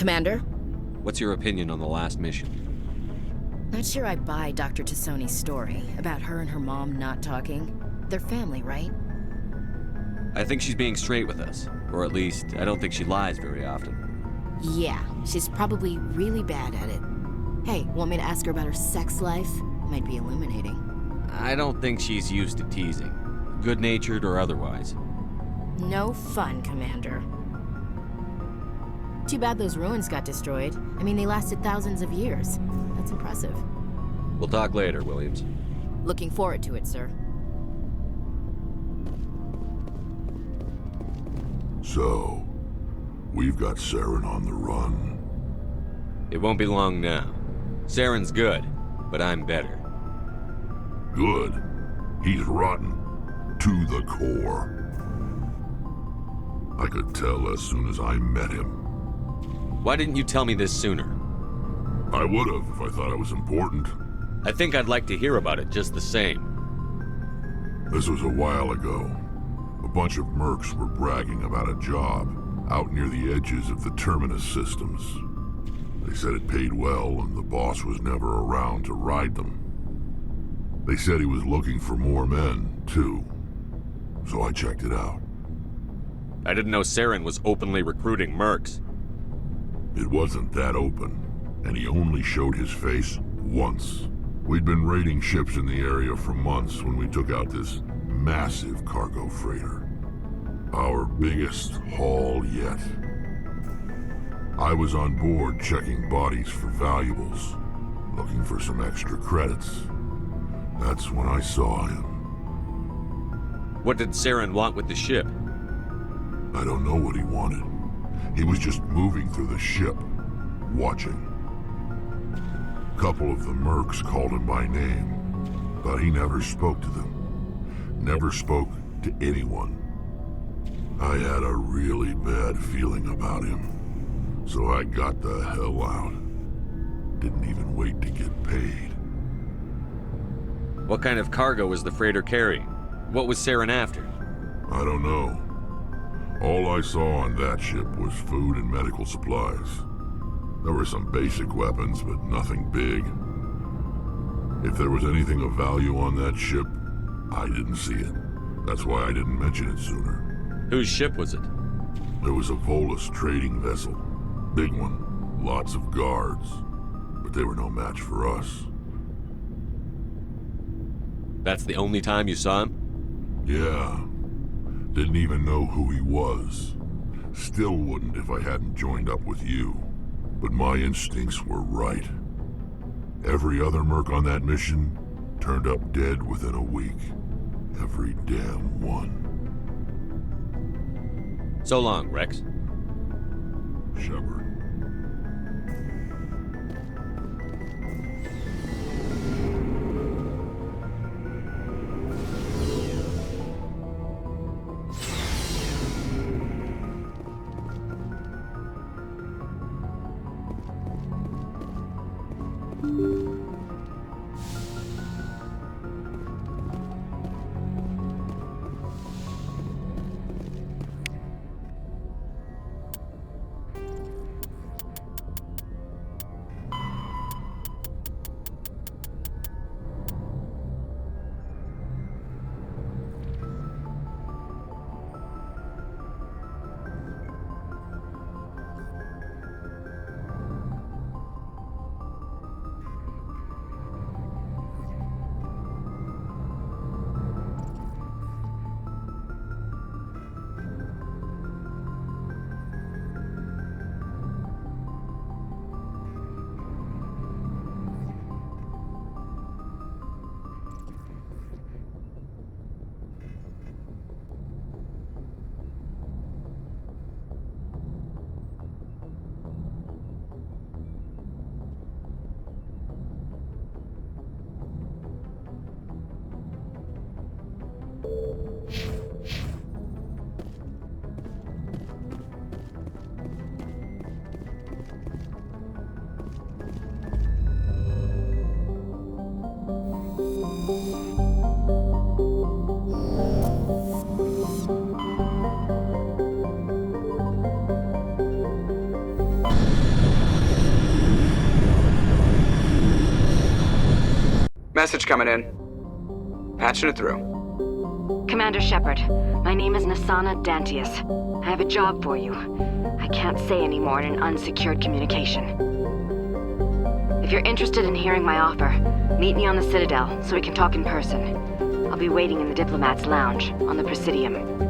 Commander? What's your opinion on the last mission? Not sure I buy Dr. Tassoni's story about her and her mom not talking. They're family, right? I think she's being straight with us. Or at least, I don't think she lies very often. Yeah, she's probably really bad at it. Hey, want me to ask her about her sex life? Might be illuminating. I don't think she's used to teasing. Good-natured or otherwise. No fun, Commander. Too bad those ruins got destroyed. I mean, they lasted thousands of years. That's impressive. We'll talk later, Williams. Looking forward to it, sir. So, we've got Saren on the run. It won't be long now. Saren's good, but I'm better. Good. He's rotten. To the core. I could tell as soon as I met him. Why didn't you tell me this sooner? I would have if I thought it was important. I think I'd like to hear about it just the same. This was a while ago. A bunch of mercs were bragging about a job out near the edges of the Terminus systems. They said it paid well and the boss was never around to ride them. They said he was looking for more men, too. So I checked it out. I didn't know Saren was openly recruiting mercs. It wasn't that open, and he only showed his face once. We'd been raiding ships in the area for months when we took out this massive cargo freighter. Our biggest haul yet. I was on board checking bodies for valuables, looking for some extra credits. That's when I saw him. What did Saren want with the ship? I don't know what he wanted. He was just moving through the ship, watching. A couple of the mercs called him by name, but he never spoke to them. Never spoke to anyone. I had a really bad feeling about him, so I got the hell out. Didn't even wait to get paid. What kind of cargo was the freighter carrying? What was Saren after? I don't know. All I saw on that ship was food and medical supplies. There were some basic weapons, but nothing big. If there was anything of value on that ship, I didn't see it. That's why I didn't mention it sooner. Whose ship was it? It was a Volus trading vessel. Big one. Lots of guards. But they were no match for us. That's the only time you saw him? Yeah. Didn't even know who he was. Still wouldn't if I hadn't joined up with you. But my instincts were right. Every other merc on that mission turned up dead within a week. Every damn one. So long, Rex. Shepard. Message coming in. Patching it through. Commander Shepard, my name is Nasana Dantius. I have a job for you. I can't say any more in an unsecured communication. If you're interested in hearing my offer, meet me on the Citadel so we can talk in person. I'll be waiting in the Diplomat's Lounge on the Presidium.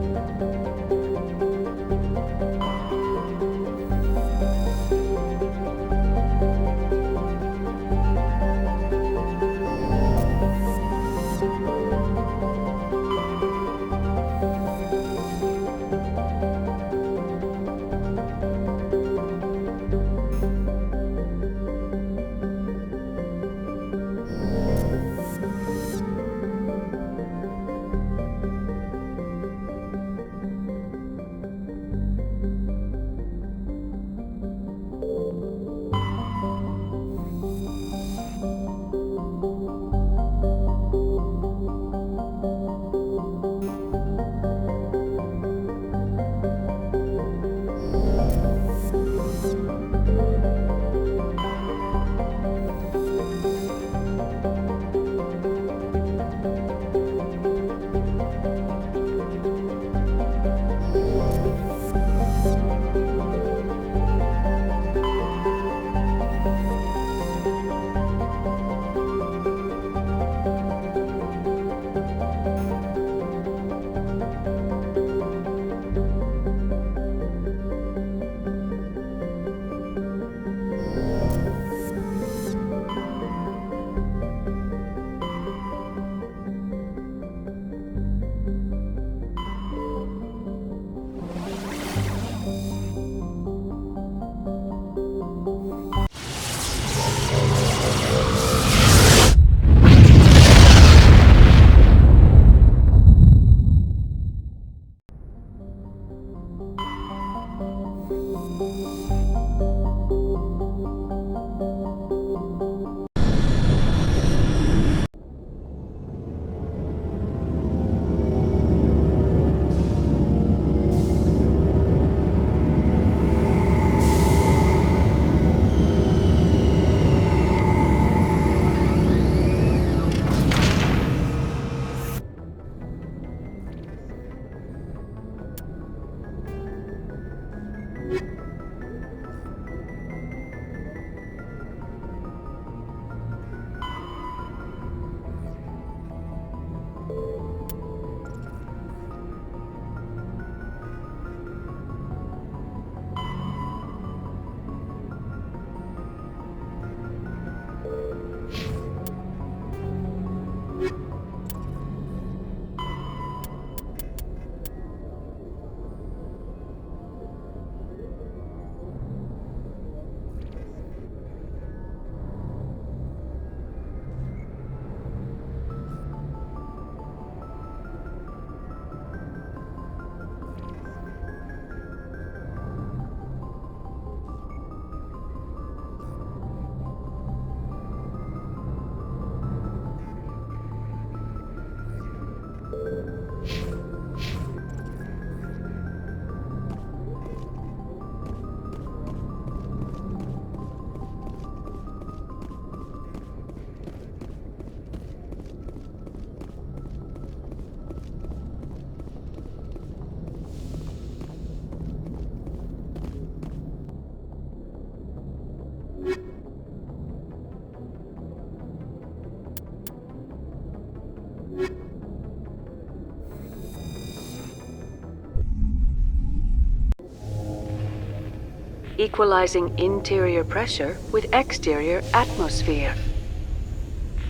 Equalizing interior pressure with exterior atmosphere.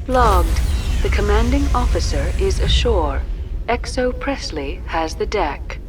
Logged. The commanding officer is ashore. Exo Presley has the deck.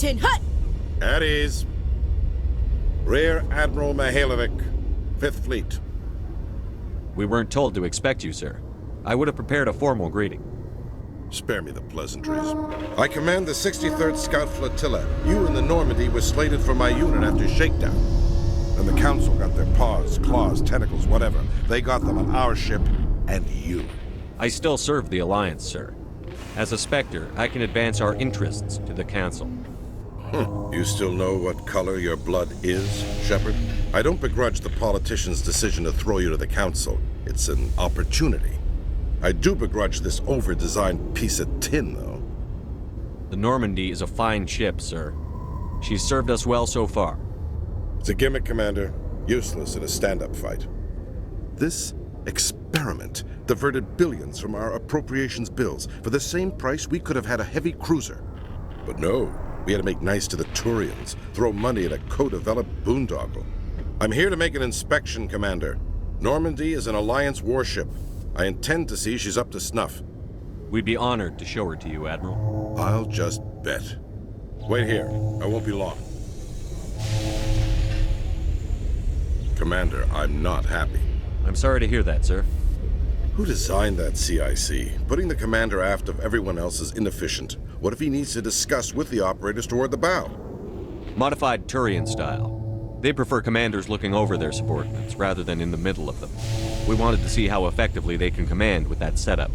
Captain, hut! At ease. Rear Admiral Mihailovic, 5th Fleet. We weren't told to expect you, sir. I would have prepared a formal greeting. Spare me the pleasantries. I command the 63rd Scout Flotilla. You and the Normandy were slated for my unit after shakedown. And the Council got their paws, claws, tentacles, whatever. They got them on our ship, and you. I still serve the Alliance, sir. As a Spectre, I can advance our interests to the Council. You still know what color your blood is, Shepard? I don't begrudge the politician's decision to throw you to the Council. It's an opportunity. I do begrudge this over-designed piece of tin, though. The Normandy is a fine ship, sir. She's served us well so far. It's a gimmick, Commander. Useless in a stand-up fight. This experiment diverted billions from our appropriations bills. For the same price, we could have had a heavy cruiser. But no, we had to make nice to the Turians, throw money at a co-developed boondoggle. I'm here to make an inspection, Commander. Normandy is an Alliance warship. I intend to see she's up to snuff. We'd be honored to show her to you, Admiral. I'll just bet. Wait here. I won't be long. Commander, I'm not happy. I'm sorry to hear that, sir. Who designed that CIC? Putting the commander aft of everyone else is inefficient. What if he needs to discuss with the operators toward the bow? Modified Turian style. They prefer commanders looking over their subordinates rather than in the middle of them. We wanted to see how effectively they can command with that setup.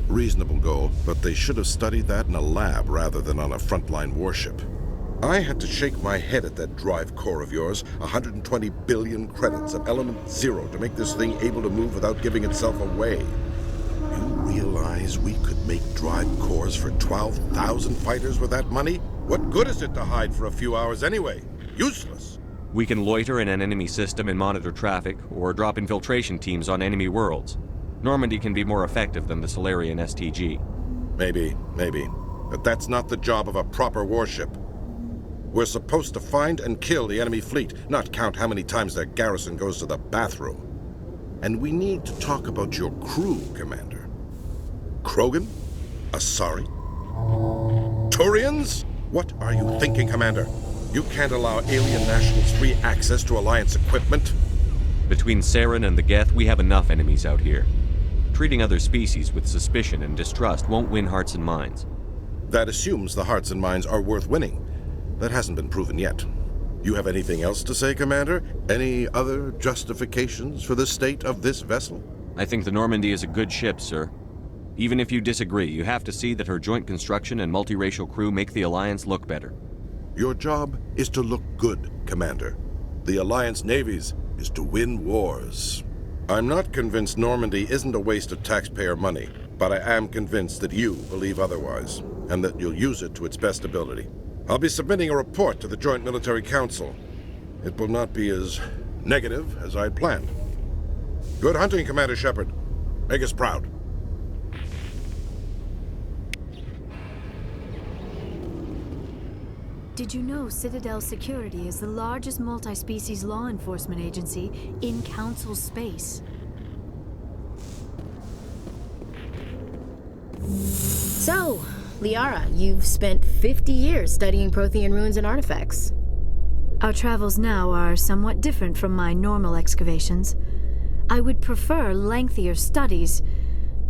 Reasonable goal, but they should have studied that in a lab rather than on a frontline warship. I had to shake my head at that drive core of yours. 120 billion credits of element 0 to make this thing able to move without giving itself away. You realize we could make drive cores for 12,000 fighters with that money? What good is it to hide for a few hours anyway? Useless. We can loiter in an enemy system and monitor traffic, or drop infiltration teams on enemy worlds. Normandy can be more effective than the Solarian STG. Maybe. But that's not the job of a proper warship. We're supposed to find and kill the enemy fleet, not count how many times their garrison goes to the bathroom. And we need to talk about your crew, Commander. Krogan? Asari? Turians? What are you thinking, Commander? You can't allow alien nationals free access to Alliance equipment. Between Saren and the Geth, we have enough enemies out here. Treating other species with suspicion and distrust won't win hearts and minds. That assumes the hearts and minds are worth winning. That hasn't been proven yet. You have anything else to say, Commander? Any other justifications for the state of this vessel? I think the Normandy is a good ship, sir. Even if you disagree, you have to see that her joint construction and multiracial crew make the Alliance look better. Your job is to look good, Commander. The Alliance navies is to win wars. I'm not convinced Normandy isn't a waste of taxpayer money, but I am convinced that you believe otherwise, and that you'll use it to its best ability. I'll be submitting a report to the Joint Military Council. It will not be as negative as I'd planned. Good hunting, Commander Shepard. Make us proud. Did you know Citadel Security is the largest multi-species law enforcement agency in Council space? So, Liara, you've spent 50 years studying Prothean ruins and artifacts. Our travels now are somewhat different from my normal excavations. I would prefer lengthier studies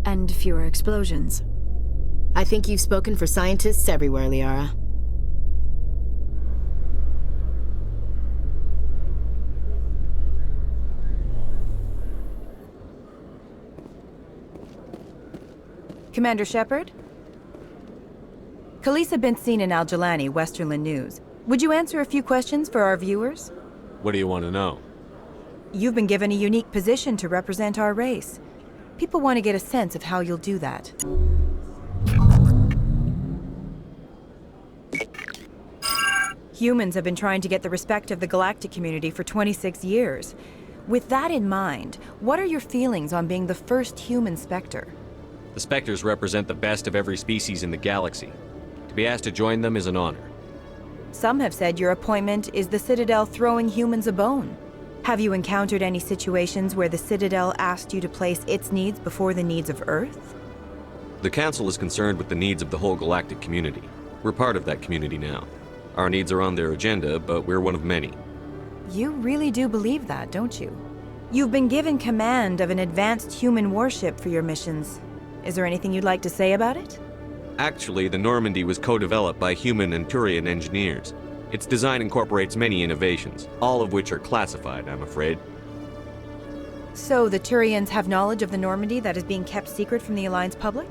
and fewer explosions. I think you've spoken for scientists everywhere, Liara. Commander Shepard? Khaleesa been seen in Al-Jalani, Westerland News. Would you answer a few questions for our viewers? What do you want to know? You've been given a unique position to represent our race. People want to get a sense of how you'll do that. Humans have been trying to get the respect of the galactic community for 26 years. With that in mind, what are your feelings on being the first human Spectre? The Spectres represent the best of every species in the galaxy. To be asked to join them is an honor. Some have said your appointment is the Citadel throwing humans a bone. Have you encountered any situations where the Citadel asked you to place its needs before the needs of Earth? The Council is concerned with the needs of the whole galactic community. We're part of that community now. Our needs are on their agenda, but we're one of many. You really do believe that, don't you? You've been given command of an advanced human warship for your missions. Is there anything you'd like to say about it? Actually, the Normandy was co-developed by human and Turian engineers. Its design incorporates many innovations, all of which are classified, I'm afraid. So the Turians have knowledge of the Normandy that is being kept secret from the Alliance public?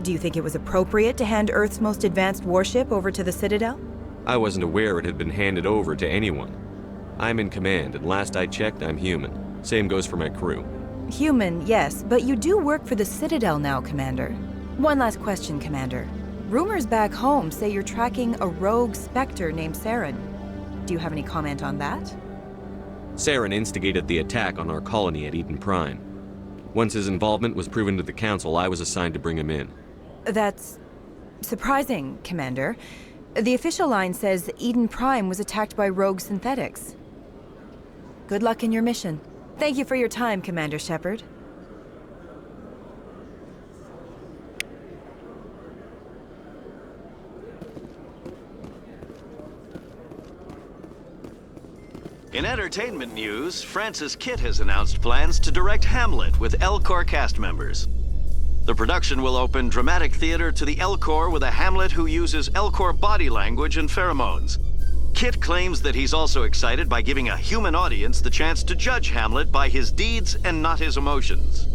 Do you think it was appropriate to hand Earth's most advanced warship over to the Citadel? I wasn't aware it had been handed over to anyone. I'm in command, and last I checked, I'm human. Same goes for my crew. Human, yes, but you do work for the Citadel now, Commander. One last question, Commander. Rumors back home say you're tracking a rogue Spectre named Saren. Do you have any comment on that? Saren instigated the attack on our colony at Eden Prime. Once his involvement was proven to the Council, I was assigned to bring him in. That's surprising, Commander. The official line says Eden Prime was attacked by rogue synthetics. Good luck in your mission. Thank you for your time, Commander Shepard. In entertainment news, Francis Kitt has announced plans to direct Hamlet with L-Corps cast members. The production will open dramatic theater to the L-Corps with a Hamlet who uses L-Corps body language and pheromones. Kitt claims that he's also excited by giving a human audience the chance to judge Hamlet by his deeds and not his emotions.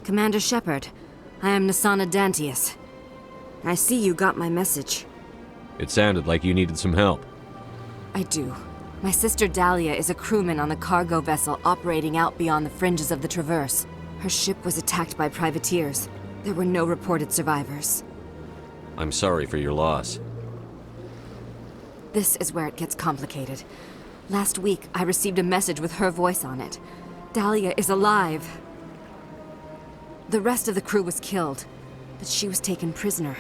Commander Shepard, I am Nasana Dantius. I see you got my message. It sounded like you needed some help. I do. My sister Dahlia is a crewman on the cargo vessel operating out beyond the fringes of the Traverse. Her ship was attacked by privateers. There were no reported survivors. I'm sorry for your loss. This is where it gets complicated. Last week, I received a message with her voice on it. Dahlia is alive. The rest of the crew was killed, but she was taken prisoner.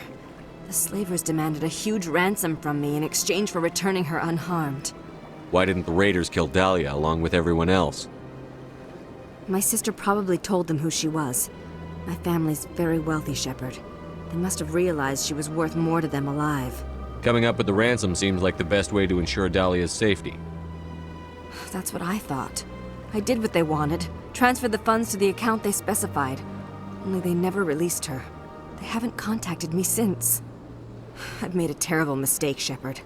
The slavers demanded a huge ransom from me in exchange for returning her unharmed. Why didn't the raiders kill Dahlia along with everyone else? My sister probably told them who she was. My family's very wealthy, Shepard. They must have realized she was worth more to them alive. Coming up with the ransom seems like the best way to ensure Dahlia's safety. That's what I thought. I did what they wanted, transferred the funds to the account they specified. Only they never released her. They haven't contacted me since. I've made a terrible mistake, Shepard.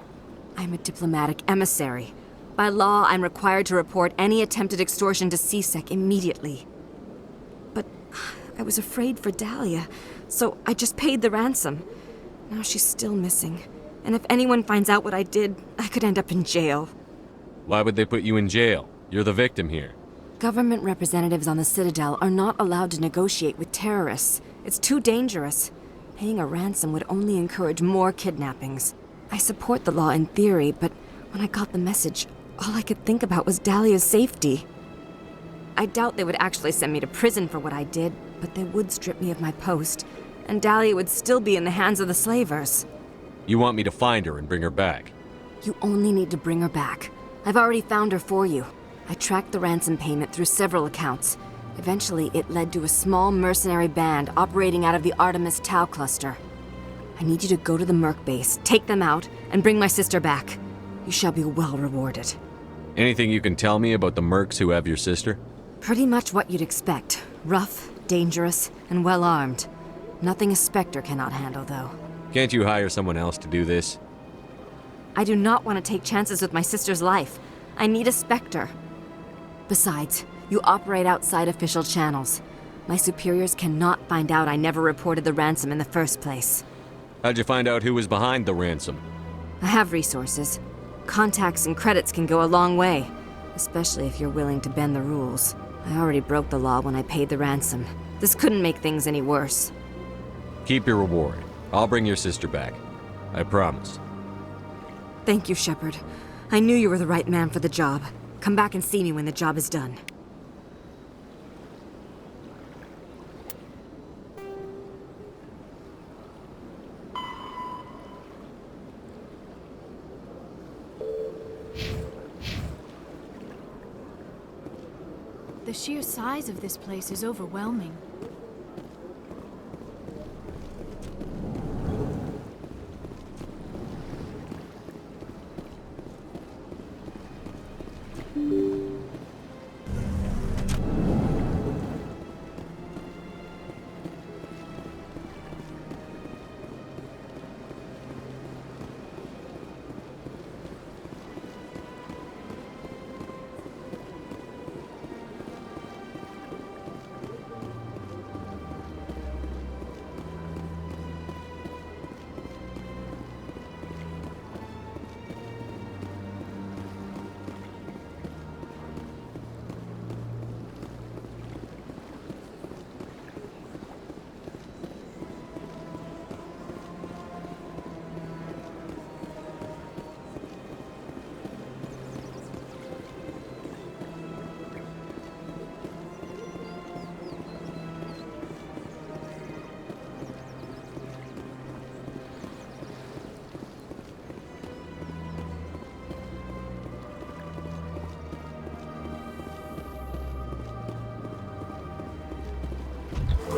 I'm a diplomatic emissary. By law, I'm required to report any attempted extortion to CSEC immediately. But I was afraid for Dahlia, so I just paid the ransom. Now she's still missing. And if anyone finds out what I did, I could end up in jail. Why would they put you in jail? You're the victim here. Government representatives on the Citadel are not allowed to negotiate with terrorists. It's too dangerous. Paying a ransom would only encourage more kidnappings. I support the law in theory, but when I got the message, all I could think about was Dahlia's safety. I doubt they would actually send me to prison for what I did, but they would strip me of my post, and Dahlia would still be in the hands of the slavers. You want me to find her and bring her back? You only need to bring her back. I've already found her for you. I tracked the ransom payment through several accounts. Eventually, it led to a small mercenary band operating out of the Artemis Tau cluster. I need you to go to the Merc base, take them out, and bring my sister back. You shall be well rewarded. Anything you can tell me about the mercs who have your sister? Pretty much what you'd expect. Rough, dangerous, and well-armed. Nothing a Spectre cannot handle, though. Can't you hire someone else to do this? I do not want to take chances with my sister's life. I need a Spectre. Besides, you operate outside official channels. My superiors cannot find out I never reported the ransom in the first place. How'd you find out who was behind the ransom? I have resources. Contacts and credits can go a long way, especially if you're willing to bend the rules. I already broke the law when I paid the ransom. This couldn't make things any worse. Keep your reward. I'll bring your sister back. I promise. Thank you, Shepard. I knew you were the right man for the job. Come back and see me when the job is done. The sheer size of this place is overwhelming.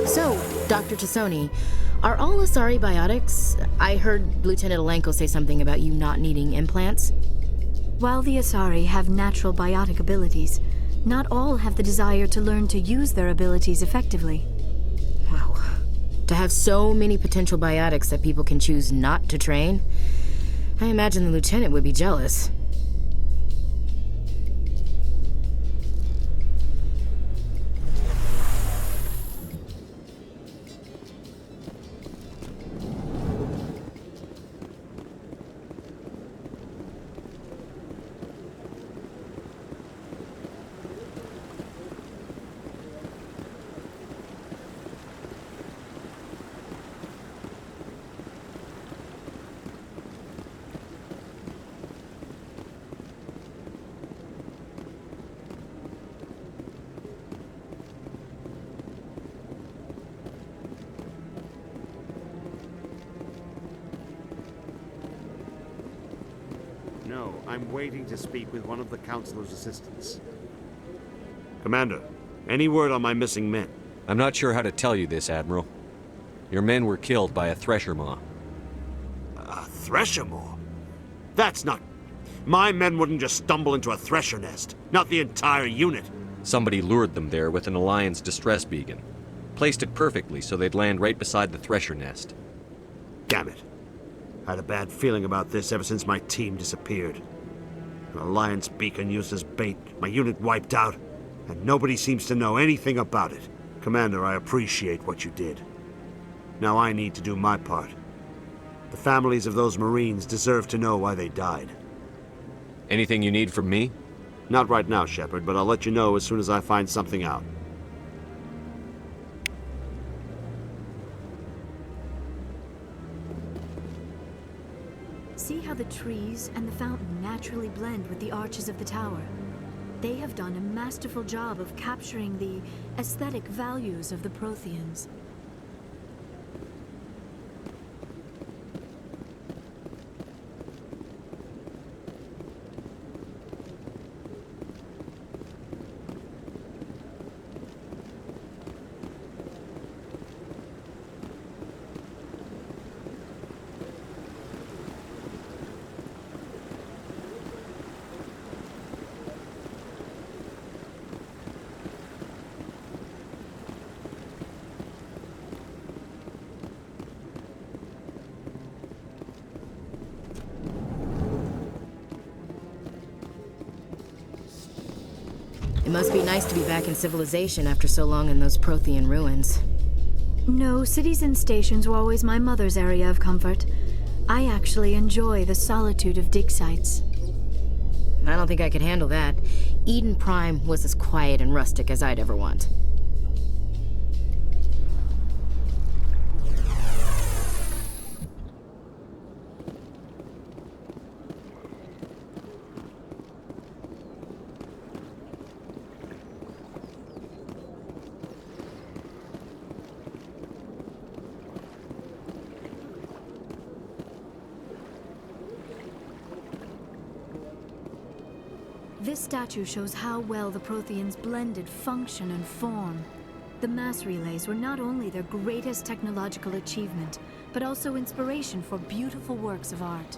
So, Dr. Tassoni, are all Asari biotics? I heard Lieutenant Alenko say something about you not needing implants. While the Asari have natural biotic abilities, not all have the desire to learn to use their abilities effectively. Wow. To have so many potential biotics that people can choose not to train, I imagine the Lieutenant would be jealous. No, I'm waiting to speak with one of the Councilor's assistants. Commander, any word on my missing men? I'm not sure how to tell you this, Admiral. Your men were killed by a thresher maw. A thresher maw? That's not... My men wouldn't just stumble into a thresher nest. Not the entire unit. Somebody lured them there with an Alliance distress beacon. Placed it perfectly so they'd land right beside the thresher nest. Damn it. I had a bad feeling about this ever since my team disappeared. An Alliance beacon used as bait, my unit wiped out, and nobody seems to know anything about it. Commander, I appreciate what you did. Now I need to do my part. The families of those Marines deserve to know why they died. Anything you need from me? Not right now, Shepard, but I'll let you know as soon as I find something out. See how the trees and the fountain naturally blend with the arches of the tower. They have done a masterful job of capturing the aesthetic values of the Protheans. It must be nice to be back in civilization after so long in those Prothean ruins. No, cities and stations were always my mother's area of comfort. I actually enjoy the solitude of dig sites. I don't think I could handle that. Eden Prime was as quiet and rustic as I'd ever want. This statue shows how well the Protheans blended function and form. The mass relays were not only their greatest technological achievement, but also inspiration for beautiful works of art.